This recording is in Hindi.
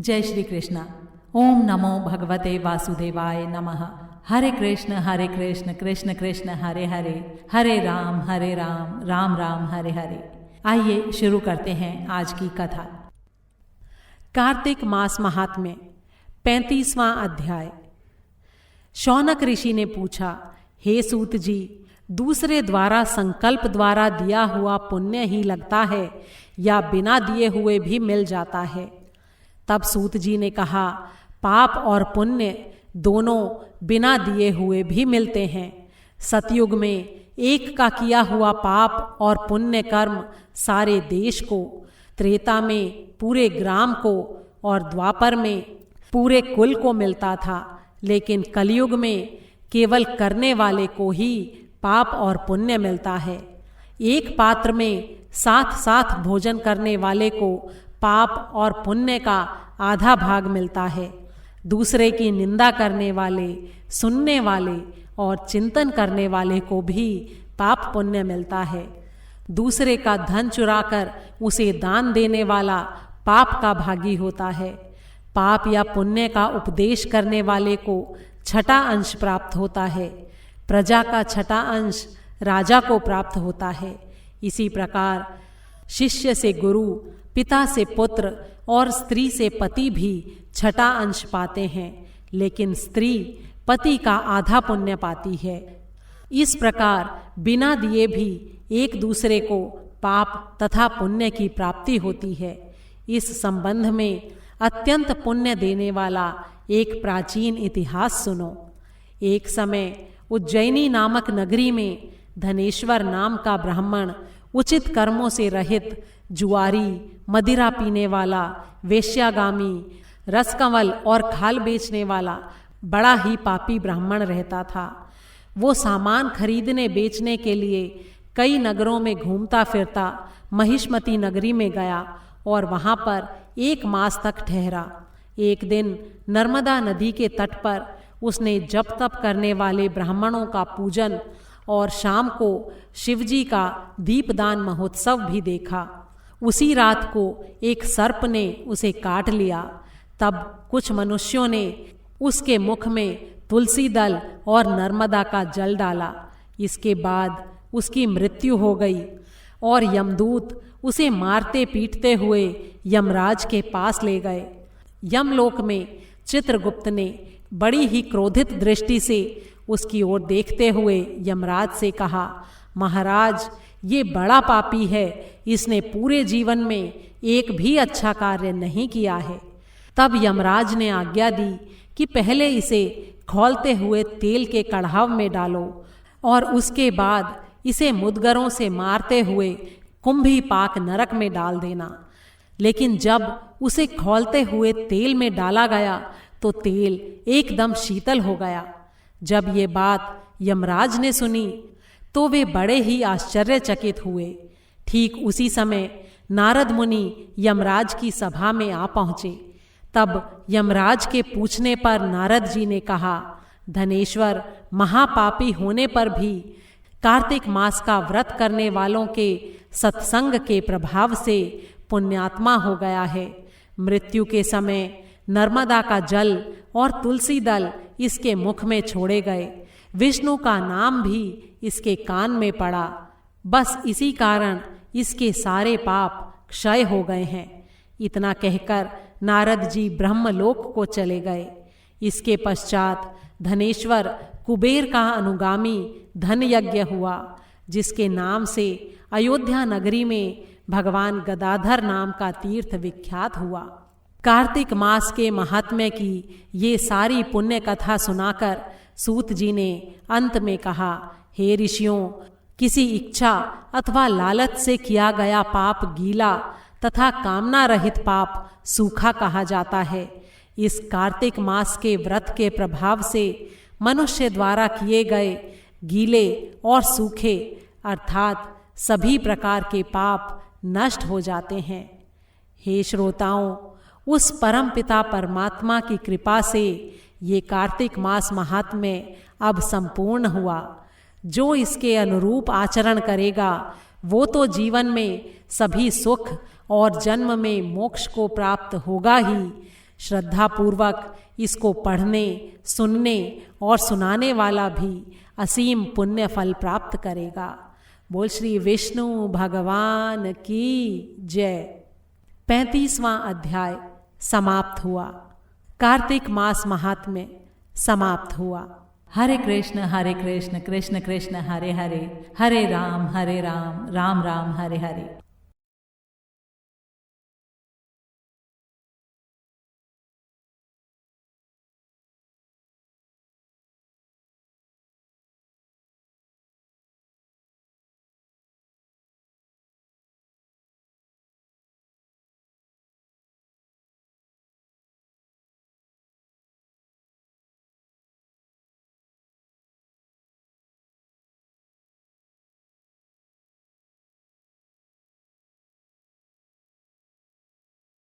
जय श्री कृष्ण। ओम नमो भगवते वासुदेवाय नमः। हरे कृष्ण कृष्ण कृष्ण हरे हरे, हरे राम राम राम हरे हरे। आइए शुरू करते हैं आज की कथा। कार्तिक मास महात्म्य 35वां अध्याय। शौनक ऋषि ने पूछा, हे सूत जी, दूसरे द्वारा संकल्प द्वारा दिया हुआ पुण्य ही लगता है या बिना दिए हुए भी मिल जाता है? तब सूत जी ने कहा, पाप और पुण्य दोनों बिना दिए हुए भी मिलते हैं। सतयुग में एक का किया हुआ पाप और पुण्य कर्म सारे देश को, त्रेता में पूरे ग्राम को और द्वापर में पूरे कुल को मिलता था, लेकिन कलयुग में केवल करने वाले को ही पाप और पुण्य मिलता है। एक पात्र में साथ साथ भोजन करने वाले को पाप और पुण्य का आधा भाग मिलता है। दूसरे की निंदा करने वाले, सुनने वाले और चिंतन करने वाले को भी पाप पुण्य मिलता है। दूसरे का धन चुराकर उसे दान देने वाला पाप का भागी होता है। पाप या पुण्य का उपदेश करने वाले को छठा अंश प्राप्त होता है। प्रजा का छठा अंश राजा को प्राप्त होता है। इसी प्रकार शिष्य से गुरु, पिता से पुत्र और स्त्री से पति भी छठा अंश पाते हैं, लेकिन स्त्री पति का आधा पुण्य पाती है। इस प्रकार बिना दिए भी एक दूसरे को पाप तथा पुण्य की प्राप्ति होती है। इस संबंध में अत्यंत पुण्य देने वाला एक प्राचीन इतिहास सुनो। एक समय उज्जैनी नामक नगरी में धनेश्वर नाम का ब्राह्मण उचित कर्मों से रहित, जुआरी, मदिरा पीने वाला, वेश्यागामी, रसकंवल और खाल बेचने वाला बड़ा ही पापी ब्राह्मण रहता था। वो सामान खरीदने बेचने के लिए कई नगरों में घूमता फिरता महिष्मती नगरी में गया और वहाँ पर 1 मास तक ठहरा। एक दिन नर्मदा नदी के तट पर उसने जप तप करने वाले ब्राह्मणों का पूजन और शाम को शिवजी का दीपदान महोत्सव भी देखा। उसी रात को एक सर्प ने उसे काट लिया। तब कुछ मनुष्यों ने उसके मुख में तुलसी दल और नर्मदा का जल डाला। इसके बाद उसकी मृत्यु हो गई और यमदूत उसे मारते पीटते हुए यमराज के पास ले गए। यमलोक में चित्रगुप्त ने बड़ी ही क्रोधित दृष्टि से उसकी ओर देखते हुए यमराज से कहा, महाराज, ये बड़ा पापी है, इसने पूरे जीवन में एक भी अच्छा कार्य नहीं किया है। तब यमराज ने आज्ञा दी कि पहले इसे खौलते हुए तेल के कढ़ाव में डालो और उसके बाद इसे मुदगरों से मारते हुए कुंभी पाक नरक में डाल देना। लेकिन जब उसे खौलते हुए तेल में डाला गया तो तेल एकदम शीतल हो गया। जब ये बात यमराज ने सुनी तो वे बड़े ही आश्चर्यचकित हुए। ठीक उसी समय नारद मुनि यमराज की सभा में आ पहुँचे। तब यमराज के पूछने पर नारद जी ने कहा, धनेश्वर महापापी होने पर भी कार्तिक मास का व्रत करने वालों के सत्संग के प्रभाव से पुण्यात्मा हो गया है। मृत्यु के समय नर्मदा का जल और तुलसी दल इसके मुख में छोड़े गए। विष्णु का नाम भी इसके कान में पड़ा। बस इसी कारण इसके सारे पाप क्षय हो गए हैं। इतना कहकर नारद जी ब्रह्मलोक को चले गए। इसके पश्चात धनेश्वर कुबेर का अनुगामी धन यज्ञ हुआ, जिसके नाम से अयोध्या नगरी में भगवान गदाधर नाम का तीर्थ विख्यात हुआ। कार्तिक मास के महात्म्य की ये सारी पुण्य कथा सुनाकर सूत जी ने अंत में कहा, हे ऋषियों, किसी इच्छा अथवा लालच से किया गया पाप गीला तथा कामना रहित पाप सूखा कहा जाता है। इस कार्तिक मास के व्रत के प्रभाव से मनुष्य द्वारा किए गए गीले और सूखे अर्थात सभी प्रकार के पाप नष्ट हो जाते हैं। हे श्रोताओं, उस परम पिता परमात्मा की कृपा से ये कार्तिक मास महात्म्य अब संपूर्ण हुआ। जो इसके अनुरूप आचरण करेगा वो तो जीवन में सभी सुख और जन्म में मोक्ष को प्राप्त होगा ही, श्रद्धापूर्वक इसको पढ़ने, सुनने और सुनाने वाला भी असीम पुण्य फल प्राप्त करेगा। बोल श्री विष्णु भगवान की जय। 35वां अध्याय समाप्त हुआ। कार्तिक मास महात्म्य समाप्त हुआ। हरे कृष्ण कृष्ण कृष्ण हरे हरे, हरे राम राम राम हरे हरे।